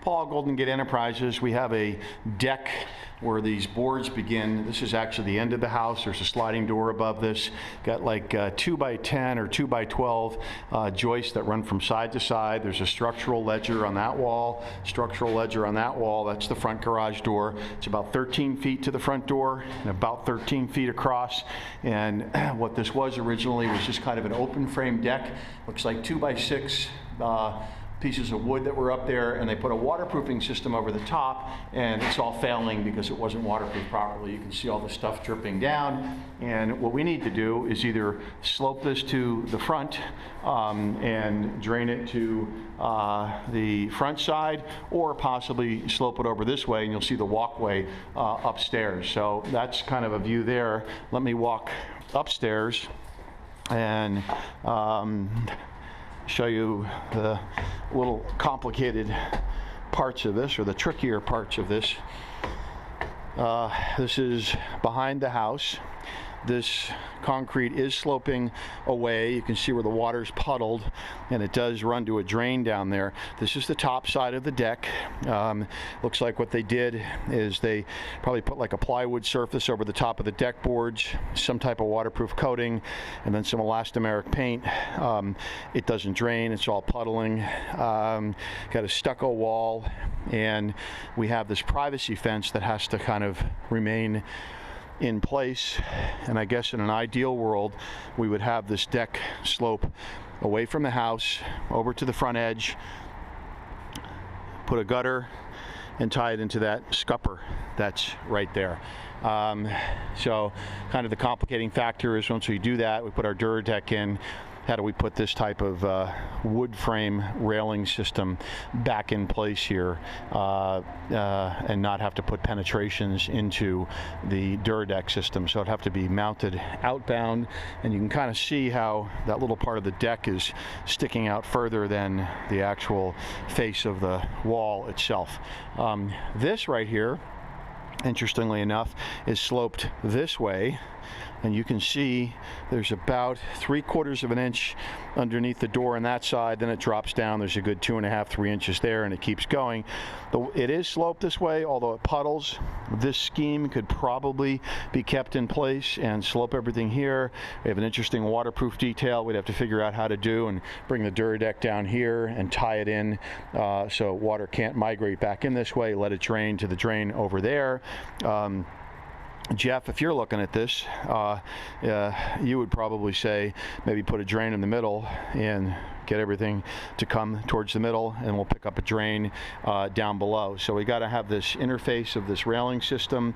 Paul, Golden Gate Enterprises. We have a deck where these boards begin. This is actually the end of the house. There's a sliding door above this. Got like 2x10 or 2x12 joists that run from side to side. There's a structural ledger on that wall, structural ledger on that wall. That's the front garage door. It's about 13 feet to the front door and about 13 feet across. And what this was originally was just kind of an open frame deck. Looks like 2x6 pieces of wood that were up there, and they put a waterproofing system over the top, and it's all failing because it wasn't waterproofed properly. You can see all the stuff dripping down, and what we need to do is either slope this to the front and drain it to the front side, or possibly slope it over this way, and you'll see the walkway upstairs. So that's kind of a view there. Let me walk upstairs and show you the little complicated parts of this, or the trickier parts of this. This is behind the house. This concrete is sloping away. You can see where the water's puddled, and it does run to a drain down there. This is the top side of the deck. Looks like what they did is they probably put like a plywood surface over the top of the deck boards, some type of waterproof coating, and then some elastomeric paint. It doesn't drain, it's all puddling. Got a stucco wall, and we have this privacy fence that has to kind of remain in place. And I guess in an ideal world we would have this deck slope away from the house over to the front edge, put a gutter, and tie it into that scupper that's right there. So kind of the complicating factor is once we do that, we put our Duradeck in. How do we put this type of wood frame railing system back in place here and not have to put penetrations into the Duradeck system? So it'd have to be mounted outbound, and you can kind of see how that little part of the deck is sticking out further than the actual face of the wall itself. This right here, interestingly enough, is sloped this way, and you can see there's about 3/4 of an inch underneath the door on that side. Then it drops down. There's a good 2.5, 3 inches there, and it keeps going. It is sloped this way, although it puddles. This scheme could probably be kept in place and slope everything here. We have an interesting waterproof detail we'd have to figure out how to do, and bring the Duradeck down here and tie it in so water can't migrate back in this way. Let it drain to the drain over there. Jeff, if you're looking at this, you would probably say maybe put a drain in the middle and get everything to come towards the middle, and we'll pick up a drain down below. So we got to have this interface of this railing system.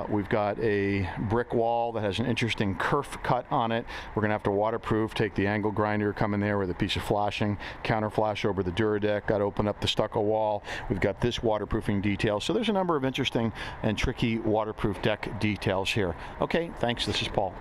We've got a brick wall that has an interesting kerf cut on it. We're going to have to waterproof, take the angle grinder, come in there with a piece of flashing, counter flash over the Duradeck, got to open up the stucco wall. We've got this waterproofing detail. So there's a number of interesting and tricky waterproof deck details here. Okay, thanks. This is Paul.